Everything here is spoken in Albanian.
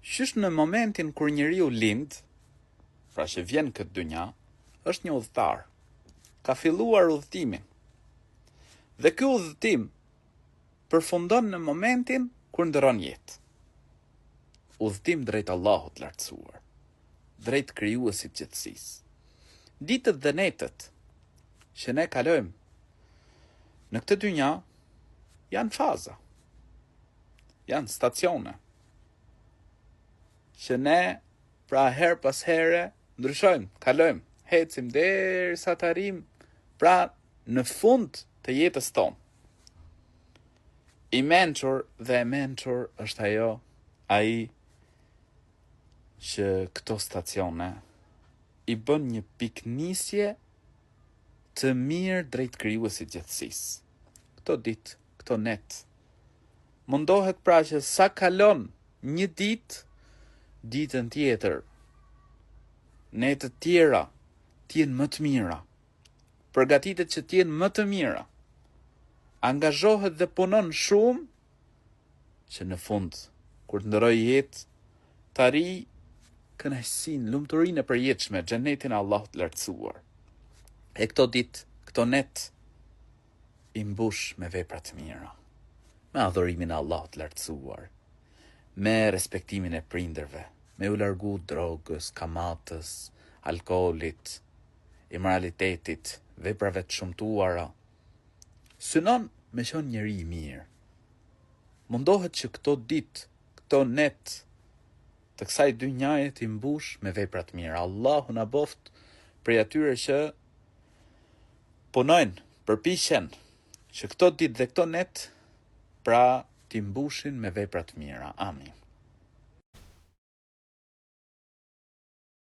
Qysh në momentin kur njeriu lind, pra që vjen këtë dynja, është një udhëtar. Ka filluar udhëtimin. Dhe ky udhëtim përfundon në momentin kur ndron jetë. Udhëtim drejt Allahut lartësuar, drejt krijuesit të gjithësisë. Ditët dhe netët që ne kalojmë në këtë dynja janë faza, janë stacione, që ne pra her pas here ndryshojmë, kalojmë, hecim derisa të arrijmë pra në fund të jetës tonë. I mençur dhe e mençur është ai që këto stacione i bën një piknisje të mirë drejt krijuesit gjithësisë. Këto ditë, këto net. Mundohet pra që sa kalon një ditë, ditën tjetër, netët tjera t'jenë më të mira. Përgatitet që t'jenë më të mira. Angazhohet dhe punon shumë që në fund, kur të ndroj jetë, të arrijë kënaqësinë, lumturinë e përjetshme, xhenetin e Allahut lartësuar. E këto ditë, këto net, i mbush me vepra të mira, me adhurimin e Allahut lartësuar, me respektimin e prindërve, me u largu drogës, kamatës, alkoolit, imoralitetit, veprave të shumtuara. Synon me qenë njeri i mirë. Mundohet që këto ditë, këto net të kësaj dynjaje t'i mbush me vepra të mira. Allahu na boft prej atyre që punojnë, përpiqen që këto ditë dhe këto net pra t'i mbushin me vepra të mira. Amin.